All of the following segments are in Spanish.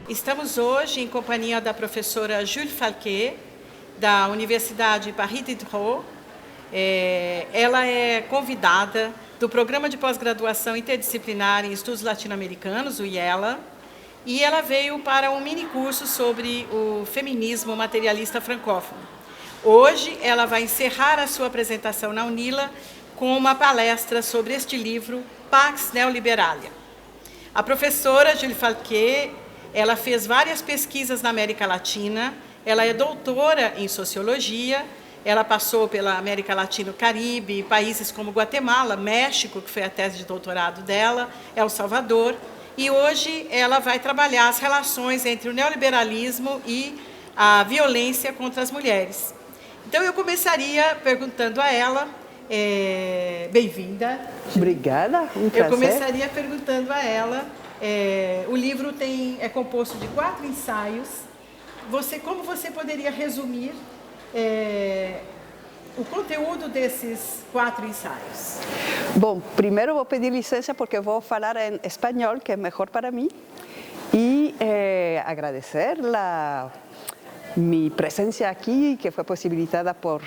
Estamos hoje em companhia da professora Julie Falquet, da Universidade Paris Diderot. Ela é convidada do Programa de Pós-Graduação Interdisciplinar em Estudos Latino-Americanos, o IELA, e ela veio para um mini-curso sobre o feminismo materialista francófono. Hoje, ela vai encerrar a sua apresentação na UNILA com uma palestra sobre este livro, Pax Neoliberalia. A professora Julie Falquet, ela fez várias pesquisas na América Latina, ela é doutora em Sociologia, ela passou pela América Latina e Caribe, países como Guatemala, México, que foi a tese de doutorado dela, El Salvador, e hoje ela vai trabalhar as relações entre o neoliberalismo e a violência contra as mulheres. Então, eu começaria perguntando a ela, bem-vinda. Obrigada, um prazer. Eu começaria perguntando a ela, o livro é composto de 4 ensaios. Como você poderia resumir o conteúdo desses 4 ensaios? Bom, primeiro vou pedir licença porque vou falar em espanhol, que é melhor para mim, e agradecer mi presencia aquí, que fue posibilitada por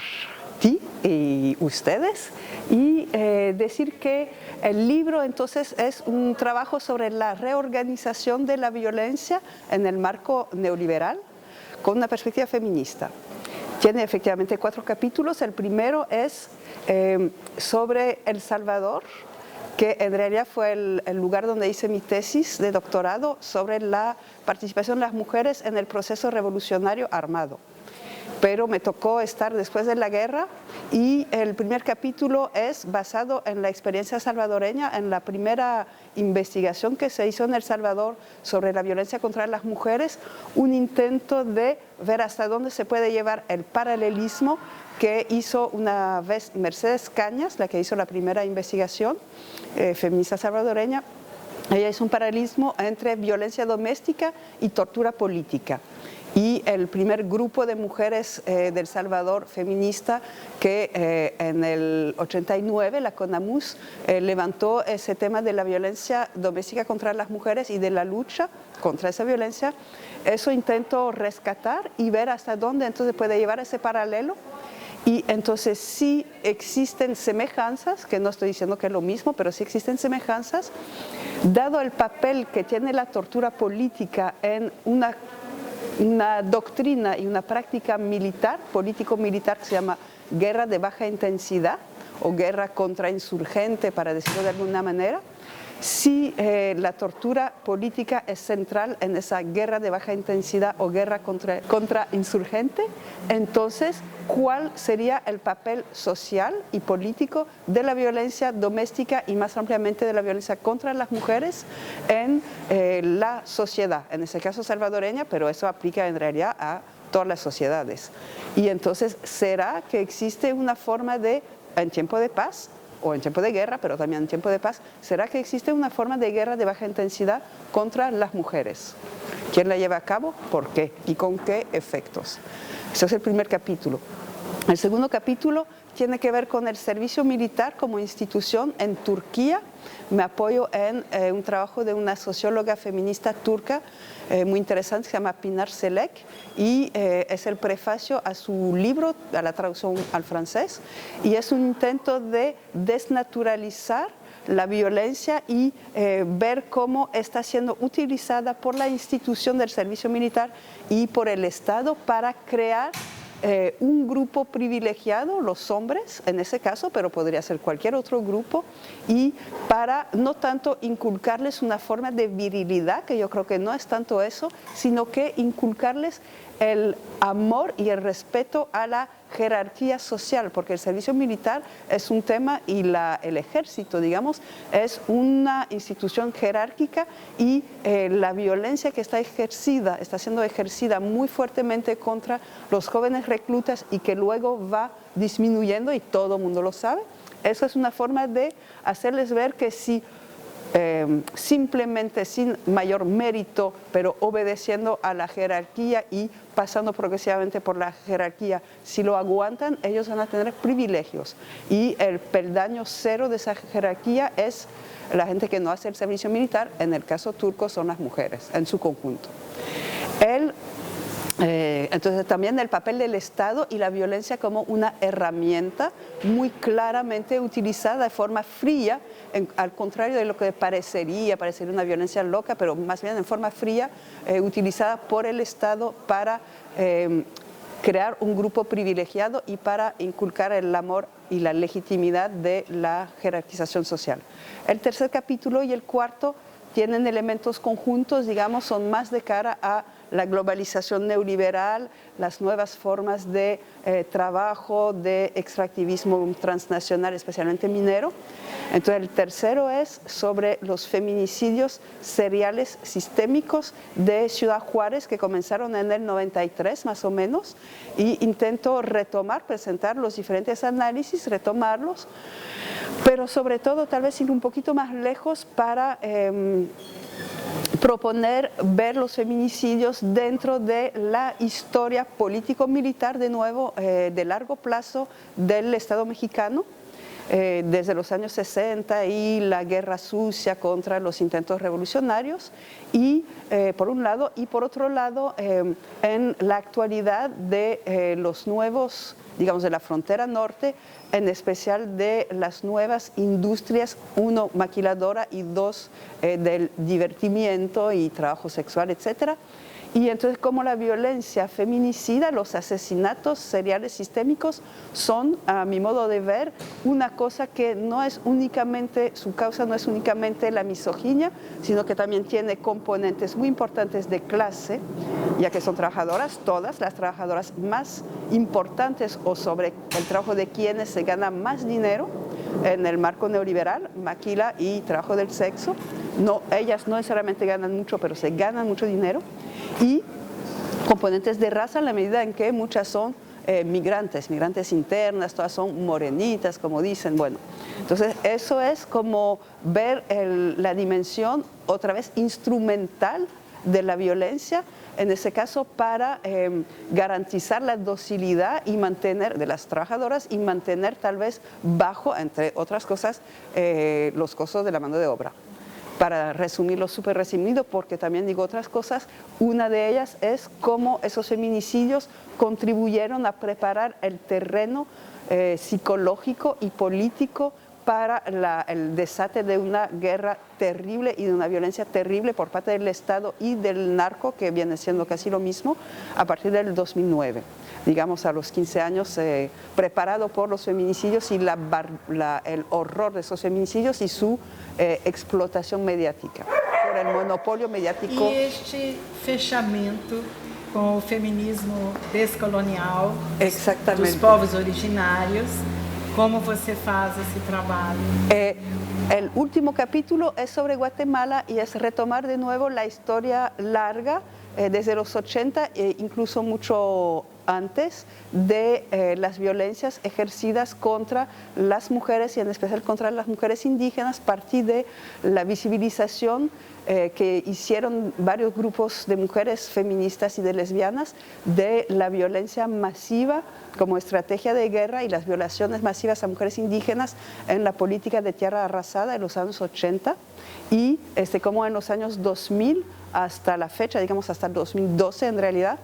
ti y ustedes, y decir que el libro entonces es un trabajo sobre la reorganización de la violencia en el marco neoliberal con una perspectiva feminista. Tiene efectivamente 4 capítulos. El primero es sobre El Salvador, que en realidad fue el lugar donde hice mi tesis de doctorado sobre la participación de las mujeres en el proceso revolucionario armado. Pero me tocó estar después de la guerra y el primer capítulo es basado en la experiencia salvadoreña, en la primera investigación que se hizo en El Salvador sobre la violencia contra las mujeres, un intento de ver hasta dónde se puede llevar el paralelismo que hizo una vez Mercedes Cañas, la que hizo la primera investigación feminista salvadoreña. Ella hizo un paralelismo entre violencia doméstica y tortura política. Y el primer grupo de mujeres del Salvador feminista que en el 89, la CONAMUS, levantó ese tema de la violencia doméstica contra las mujeres y de la lucha contra esa violencia, eso intento rescatar y ver hasta dónde entonces puede llevar ese paralelo. Y entonces sí existen semejanzas, que no estoy diciendo que es lo mismo, pero sí existen semejanzas, dado el papel que tiene la tortura política en una doctrina y una práctica militar, político-militar, que se llama guerra de baja intensidad o guerra contrainsurgente, para decirlo de alguna manera. Si la tortura política es central en esa guerra de baja intensidad o guerra contrainsurgente, entonces, ¿cuál sería el papel social y político de la violencia doméstica y más ampliamente de la violencia contra las mujeres en la sociedad? En ese caso salvadoreña, pero eso aplica en realidad a todas las sociedades. Y entonces, ¿será que existe una forma de, en tiempo de paz, o en tiempo de guerra, pero también en tiempo de paz, ¿será que existe una forma de guerra de baja intensidad contra las mujeres? ¿Quién la lleva a cabo? ¿Por qué? ¿Y con qué efectos? Ese es el primer capítulo. El segundo capítulo tiene que ver con el servicio militar como institución en Turquía. Me apoyo en un trabajo de una socióloga feminista turca muy interesante, que se llama Pinar Selek, y es el prefacio a su libro, a la traducción al francés, y es un intento de desnaturalizar la violencia y ver cómo está siendo utilizada por la institución del servicio militar y por el Estado para crear un grupo privilegiado, los hombres en ese caso, pero podría ser cualquier otro grupo, y para no tanto inculcarles una forma de virilidad, que yo creo que no es tanto eso, sino que inculcarles el amor y el respeto a la jerarquía social, porque el servicio militar es un tema y el ejército, digamos, es una institución jerárquica y la violencia que está siendo ejercida muy fuertemente contra los jóvenes reclutas y que luego va disminuyendo y todo el mundo lo sabe. Eso es una forma de hacerles ver que si simplemente sin mayor mérito, pero obedeciendo a la jerarquía y pasando progresivamente por la jerarquía. Si lo aguantan, ellos van a tener privilegios. Y el peldaño cero de esa jerarquía es la gente que no hace el servicio militar. En el caso turco son las mujeres, en su conjunto. Entonces también el papel del Estado y la violencia como una herramienta muy claramente utilizada de forma fría, al contrario de lo que parecería una violencia loca, pero más bien en forma fría, utilizada por el Estado para crear un grupo privilegiado y para inculcar el amor y la legitimidad de la jerarquización social. El tercer capítulo y el cuarto tienen elementos conjuntos, digamos, son más de cara a la globalización neoliberal, las nuevas formas de trabajo, de extractivismo transnacional, especialmente minero. Entonces el tercero es sobre los feminicidios seriales sistémicos de Ciudad Juárez, que comenzaron en el 93 más o menos, y intento presentar los diferentes análisis, retomarlos, pero sobre todo tal vez ir un poquito más lejos para proponer ver los feminicidios dentro de la historia político-militar, de nuevo, de largo plazo del Estado mexicano, desde los años 60 y la guerra sucia contra los intentos revolucionarios, y por un lado, y por otro lado, en la actualidad de los nuevos, digamos, de la frontera norte, en especial de las nuevas industrias, uno, maquiladora, y dos, del divertimiento y trabajo sexual, etcétera. Y entonces, como la violencia feminicida, los asesinatos seriales sistémicos son, a mi modo de ver, una cosa que no es únicamente, su causa no es únicamente la misoginia, sino que también tiene componentes muy importantes de clase, ya que son trabajadoras, todas las trabajadoras más importantes, o sobre el trabajo de quienes se gana más dinero en el marco neoliberal, maquila y trabajo del sexo. No, ellas no necesariamente ganan mucho, pero se ganan mucho dinero. Y componentes de raza, en la medida en que muchas son migrantes internas, todas son morenitas, como dicen. Bueno, entonces eso es como ver la dimensión, otra vez, instrumental de la violencia, en ese caso para garantizar la docilidad y mantener de las trabajadoras, y mantener tal vez bajo, entre otras cosas, los costos de la mano de obra. Para resumirlo súper resumido, porque también digo otras cosas, una de ellas es cómo esos feminicidios contribuyeron a preparar el terreno psicológico y político para el desate de una guerra terrible y de una violencia terrible por parte del Estado y del narco, que viene siendo casi lo mismo, a partir del 2009. Digamos, a los 15 años, preparado por los feminicidios y el horror de esos feminicidios y su explotación mediática, por el monopolio mediático. E este fechamento com o feminismo descolonial dos povos originários, como você faz esse trabalho? El último capítulo es sobre Guatemala y es retomar de nuevo la historia larga, desde los 80 e incluso mucho antes, de las violencias ejercidas contra las mujeres, y en especial contra las mujeres indígenas, a partir de la visibilización que hicieron varios grupos de mujeres feministas y de lesbianas de la violencia masiva como estrategia de guerra y las violaciones masivas a mujeres indígenas en la política de tierra arrasada en los años 80, y como en los años 2000 hasta la fecha, digamos hasta 2012 en realidad,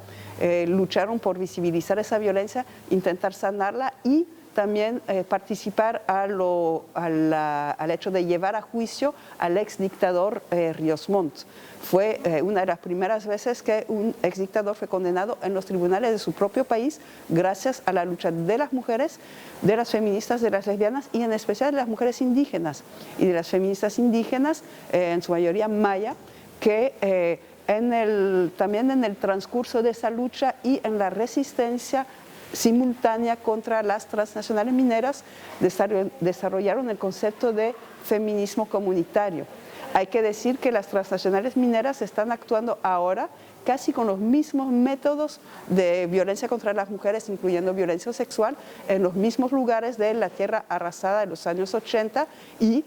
lucharon por visibilizar esa violencia, intentar sanarla y también participar al hecho de llevar a juicio al ex dictador Ríos Montt. Fue una de las primeras veces que un ex dictador fue condenado en los tribunales de su propio país, gracias a la lucha de las mujeres, de las feministas, de las lesbianas, y en especial de las mujeres indígenas y de las feministas indígenas, en su mayoría maya, que también en el transcurso de esa lucha y en la resistencia simultánea contra las transnacionales mineras, desarrollaron el concepto de feminismo comunitario. Hay que decir que las transnacionales mineras están actuando ahora casi con los mismos métodos de violencia contra las mujeres, incluyendo violencia sexual, en los mismos lugares de la tierra arrasada en los años 80, y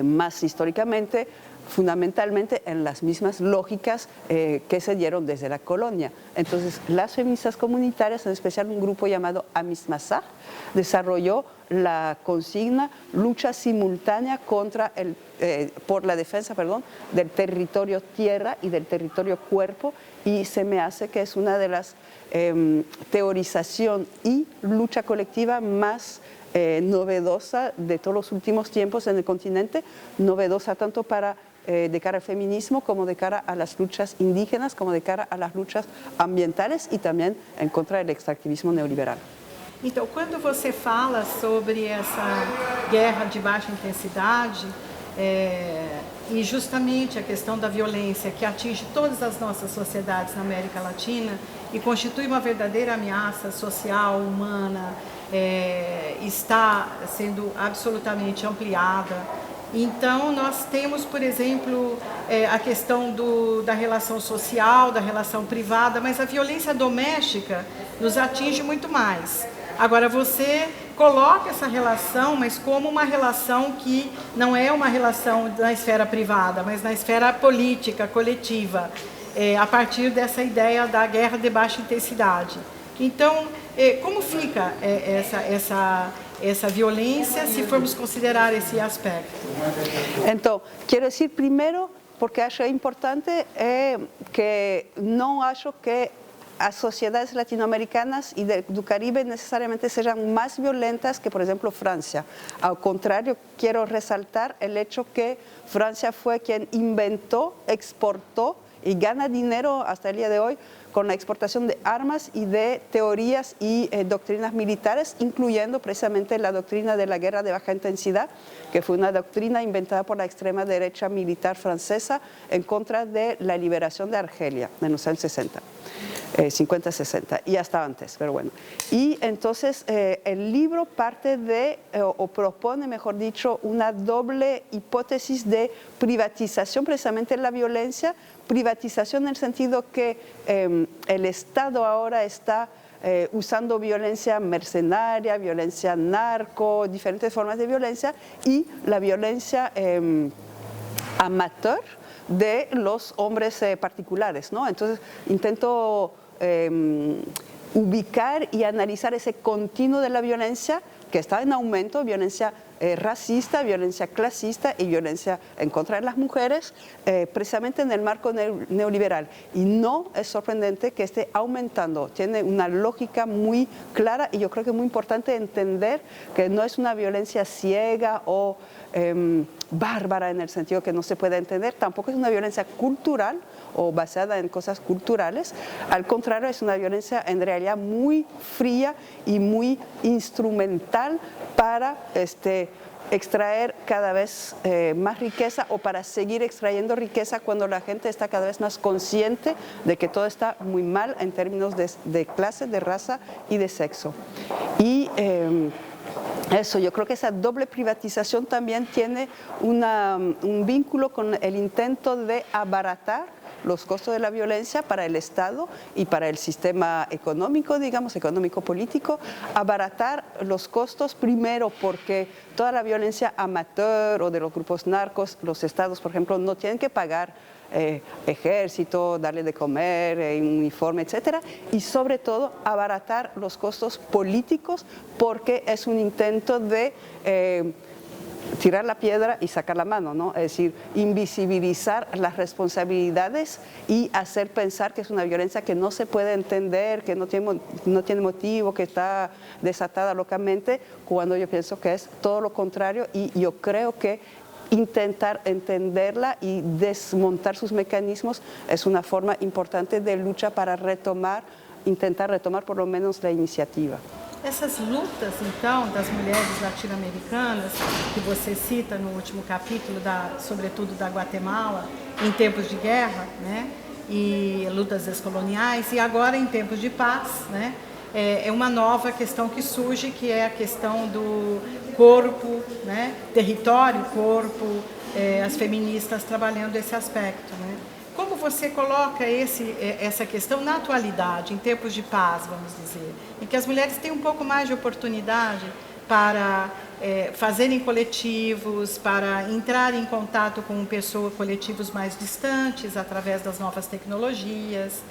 más históricamente, fundamentalmente en las mismas lógicas que se dieron desde la colonia. Entonces, las feministas comunitarias, en especial un grupo llamado Amismasaj, desarrolló la consigna lucha simultánea por la defensa del territorio tierra y del territorio cuerpo, y se me hace que es una de las teorización y lucha colectiva más novedosa de todos los últimos tiempos en el continente, novedosa tanto de cara al feminismo como de cara a las luchas indígenas, como de cara a las luchas ambientales e também em contra do extrativismo neoliberal. Então, quando você fala sobre essa guerra de baixa intensidade e justamente a questão da violência que atinge todas as nossas sociedades na América Latina e constitui uma verdadeira ameaça social, humana, está sendo absolutamente ampliada. Então, nós temos, por exemplo, a questão da relação social, da relação privada, mas a violência doméstica nos atinge muito mais. Agora, você coloca essa relação, mas como uma relação que não é uma relação na esfera privada, mas na esfera política, coletiva, a partir dessa ideia da guerra de baixa intensidade. Então, como fica essa violência, se formos considerar esse aspecto? Então, quero dizer primeiro, porque acho importante, que não acho que as sociedades latino-americanas e do Caribe necessariamente sejam mais violentas que, por exemplo, Francia. Ao contrário, quero ressaltar o hecho que Francia foi quem inventou, exportou y gana dinero hasta el día de hoy con la exportación de armas y de teorías y doctrinas militares, incluyendo precisamente la doctrina de la guerra de baja intensidad, que fue una doctrina inventada por la extrema derecha militar francesa en contra de la liberación de Argelia en los años 60. 50-60 y hasta antes, pero bueno. Y entonces el libro parte o propone, mejor dicho, una doble hipótesis de privatización precisamente de la violencia, privatización en el sentido que el Estado ahora está usando violencia mercenaria, violencia narco, diferentes formas de violencia, y la violencia amateur de los hombres particulares, ¿no? Entonces intento ubicar y analizar ese continuo de la violencia que está en aumento, violencia racista, violencia clasista y violencia en contra de las mujeres, precisamente en el marco neoliberal. Y no es sorprendente que esté aumentando, tiene una lógica muy clara, y yo creo que es muy importante entender que no es una violencia ciega o bárbara en el sentido que no se puede entender, tampoco es una violencia cultural o basada en cosas culturales, al contrario, es una violencia en realidad muy fría y muy instrumental para extraer cada vez más riqueza, o para seguir extrayendo riqueza cuando la gente está cada vez más consciente de que todo está muy mal en términos de clase, de raza y de sexo. Y eso, yo creo que esa doble privatización también tiene un vínculo con el intento de abaratar los costos de la violencia para el Estado y para el sistema económico, digamos, económico-político, abaratar los costos primero porque toda la violencia amateur o de los grupos narcos, los estados, por ejemplo, no tienen que pagar ejército, darle de comer, uniforme, etcétera, y sobre todo abaratar los costos políticos porque es un intento de tirar la piedra y sacar la mano, ¿no? Es decir, invisibilizar las responsabilidades y hacer pensar que es una violencia que no se puede entender, que no tiene motivo, que está desatada locamente, cuando yo pienso que es todo lo contrario, y yo creo que intentar entenderla y desmontar sus mecanismos es una forma importante de lucha para intentar retomar por lo menos la iniciativa. Essas lutas, então, das mulheres latino-americanas, que você cita no último capítulo, sobretudo da Guatemala, em tempos de guerra, né, e lutas descoloniais, e agora em tempos de paz, né, é uma nova questão que surge, que é a questão do corpo, né, território, corpo, as feministas trabalhando esse aspecto, né. Como você coloca essa questão na atualidade, em tempos de paz, vamos dizer, em que as mulheres têm um pouco mais de oportunidade para fazerem coletivos, para entrar em contato com coletivos mais distantes através das novas tecnologias.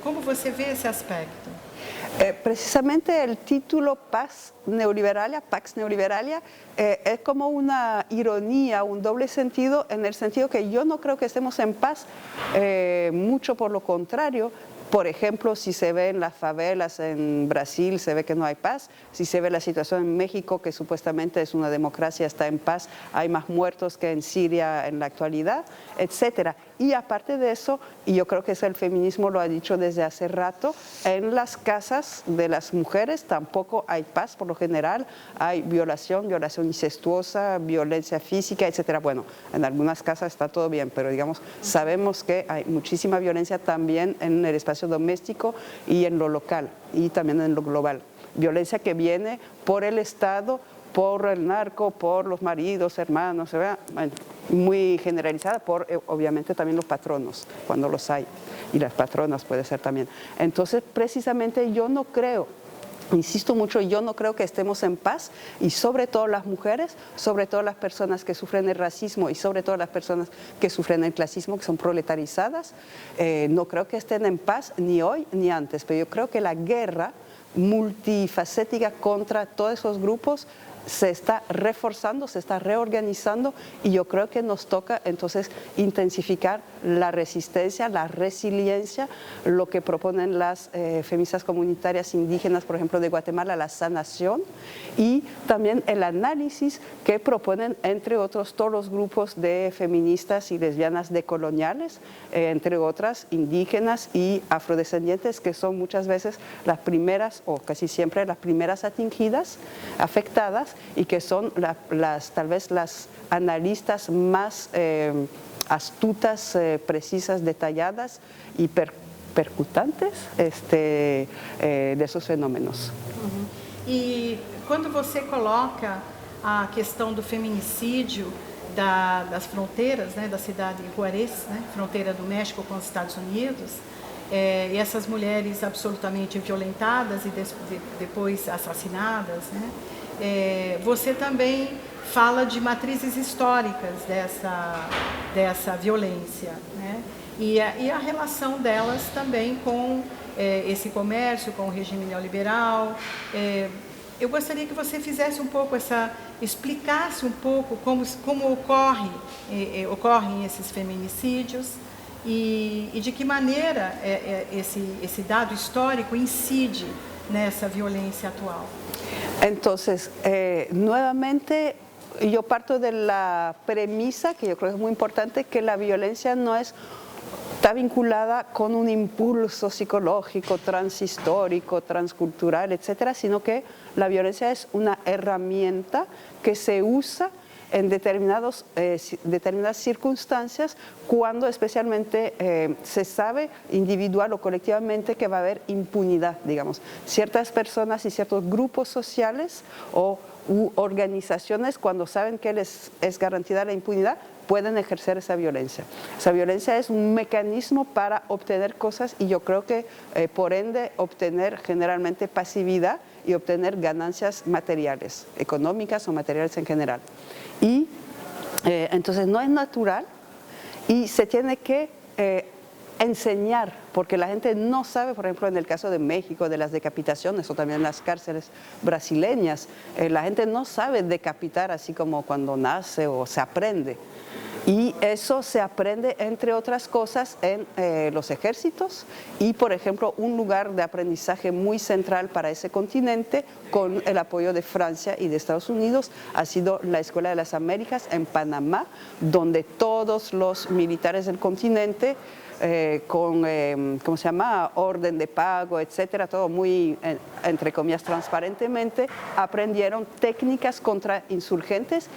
Como você vê esse aspecto? Precisamente el título Pax Neoliberalia es como una ironía, un doble sentido, en el sentido que yo no creo que estemos en paz, mucho por lo contrario. Por ejemplo, si se ve en las favelas en Brasil, se ve que no hay paz. Si se ve la situación en México, que supuestamente es una democracia, está en paz, hay más muertos que en Siria en la actualidad, etc. Y aparte de eso, y yo creo que eso el feminismo lo ha dicho desde hace rato, en las casas de las mujeres tampoco hay paz por lo general, hay violación incestuosa, violencia física, etc. Bueno, en algunas casas está todo bien, pero digamos, sabemos que hay muchísima violencia también en el espacio doméstico y en lo local y también en lo global. Violencia que viene por el Estado, por el narco, por los maridos, hermanos, bueno, muy generalizada por obviamente también los patronos, cuando los hay, y las patronas puede ser también. Entonces, precisamente yo no creo, insisto mucho, yo no creo que estemos en paz, y sobre todo las mujeres, sobre todo las personas que sufren el racismo y sobre todo las personas que sufren el clasismo, que son proletarizadas, no creo que estén en paz ni hoy ni antes, pero yo creo que la guerra multifacética contra todos esos grupos se está reforzando, se está reorganizando, y yo creo que nos toca entonces intensificar la resistencia, la resiliencia, lo que proponen las feministas comunitarias indígenas, por ejemplo, de Guatemala, la sanación, y también el análisis que proponen, entre otros, todos los grupos de feministas y lesbianas decoloniales, entre otras, indígenas y afrodescendientes, que son muchas veces las primeras, o casi siempre las primeras atingidas, afectadas, y que son tal vez las analistas más astutas, precisas, detalladas y percutantes de esos fenómenos. E quando você coloca a questão do feminicídio das fronteiras, da cidade de Juárez, fronteira do México com os Estados Unidos, e essas mulheres absolutamente violentadas e depois assassinadas, você também fala de matrizes históricas dessa violência, e a relação delas também com esse comércio, com o regime neoliberal. Eu gostaria que você fizesse um pouco explicasse um pouco como ocorrem esses feminicídios e de que maneira esse dado histórico incide nessa violência atual. Entonces, nuevamente, yo parto de la premisa, que yo creo que es muy importante, que la violencia no está vinculada con un impulso psicológico, transhistórico, transcultural, etcétera, sino que la violencia es una herramienta que se usa en determinadas circunstancias, cuando especialmente se sabe individual o colectivamente que va a haber impunidad, digamos. Ciertas personas y ciertos grupos sociales u organizaciones, cuando saben que les es garantizada la impunidad, pueden ejercer esa violencia. Esa violencia es un mecanismo para obtener cosas, y yo creo que por ende obtener generalmente pasividad y obtener ganancias materiales, económicas o materiales en general. Y entonces no es natural y se tiene que enseñar, porque la gente no sabe, por ejemplo, en el caso de México, de las decapitaciones, o también en las cárceles brasileñas, la gente no sabe decapitar así como cuando nace o se aprende. Y eso se aprende, entre otras cosas, en los ejércitos, y, por ejemplo, un lugar de aprendizaje muy central para ese continente, con el apoyo de Francia y de Estados Unidos, ha sido la Escuela de las Américas en Panamá, donde todos los militares del continente, con, ¿cómo se llama?, orden de pago, etcétera, todo muy, entre comillas, transparentemente, aprendieron técnicas contra insurgentes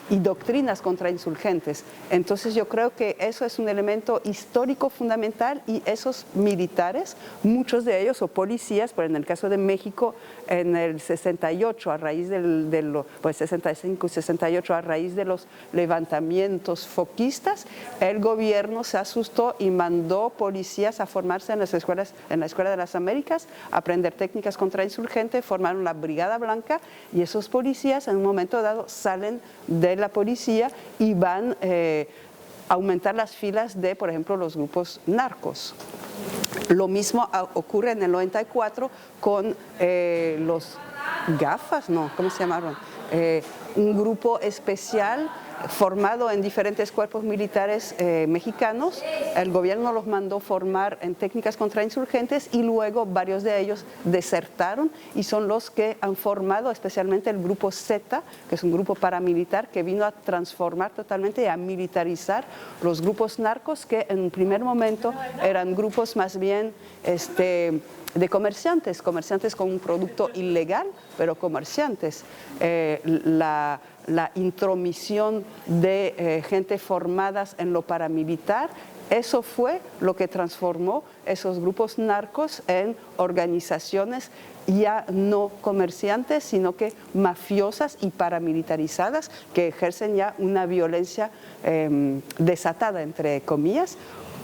y doctrinas contra insurgentes insurgentes. Entonces yo creo que eso es un elemento histórico fundamental y esos militares, muchos de ellos, o policías, pero en el caso de México, en el 68, a raíz pues 65 y 68, a raíz de los levantamientos foquistas, el gobierno se asustó y mandó policías a formarse en las escuelas, en la Escuela de las Américas, a aprender técnicas contrainsurgentes, formaron la Brigada Blanca y esos policías en un momento dado salen de la policía y van a aumentar las filas de, por ejemplo, los grupos narcos. Lo mismo ocurre en el 94 con los GAFAS, ¿no? ¿Cómo se llamaron? Un grupo especial formado en diferentes cuerpos militares mexicanos. El gobierno los mandó formar en técnicas contrainsurgentes y luego varios de ellos desertaron y son los que han formado especialmente el grupo Z, que es un grupo paramilitar que vino a transformar totalmente y a militarizar los grupos narcos que en un primer momento eran grupos más bien de comerciantes con un producto ilegal, pero comerciantes. La intromisión de gente formadas en lo paramilitar, eso fue lo que transformó esos grupos narcos en organizaciones ya no comerciantes, sino que mafiosas y paramilitarizadas que ejercen ya una violencia desatada, entre comillas.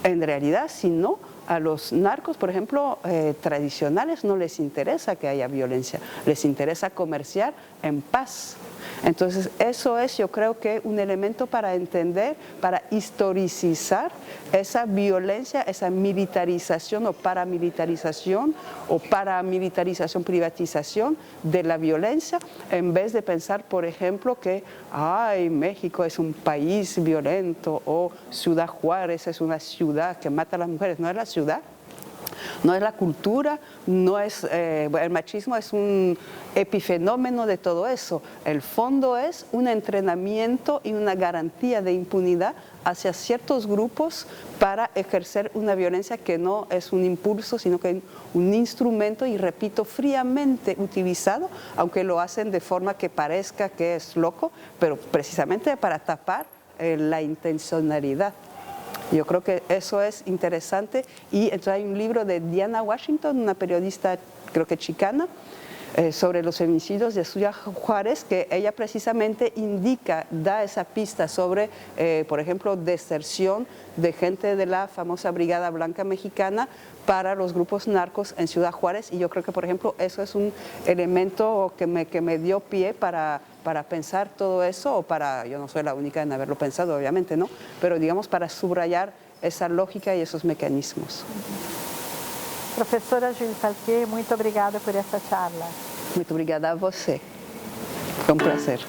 En realidad, si no, a los narcos, por ejemplo, tradicionales no les interesa que haya violencia, les interesa comerciar en paz. Entonces, eso es, yo creo que un elemento para entender, para historicizar esa violencia, esa militarización o paramilitarización privatización de la violencia, en vez de pensar, por ejemplo, que México es un país violento o Ciudad Juárez es una ciudad que mata a las mujeres. No es la ciudad, no es la cultura, no es, el machismo es un epifenómeno de todo eso. El fondo es un entrenamiento y una garantía de impunidad hacia ciertos grupos para ejercer una violencia que no es un impulso, sino que es un instrumento, y repito, fríamente utilizado, aunque lo hacen de forma que parezca que es loco, pero precisamente para tapar la intencionalidad. Yo creo que eso es interesante y entonces hay un libro de Diana Washington, una periodista creo que chicana, sobre los feminicidios de Ciudad Juárez, que ella precisamente da esa pista sobre, por ejemplo, deserción de gente de la famosa Brigada Blanca Mexicana para los grupos narcos en Ciudad Juárez, y yo creo que, por ejemplo, eso es un elemento que me dio pie para pensar todo eso, o yo no soy la única en haberlo pensado, obviamente, ¿no? Pero digamos para subrayar esa lógica y esos mecanismos. Professora Julie Falquet, muito obrigada por essa charla. Muito obrigada a você. Foi um prazer.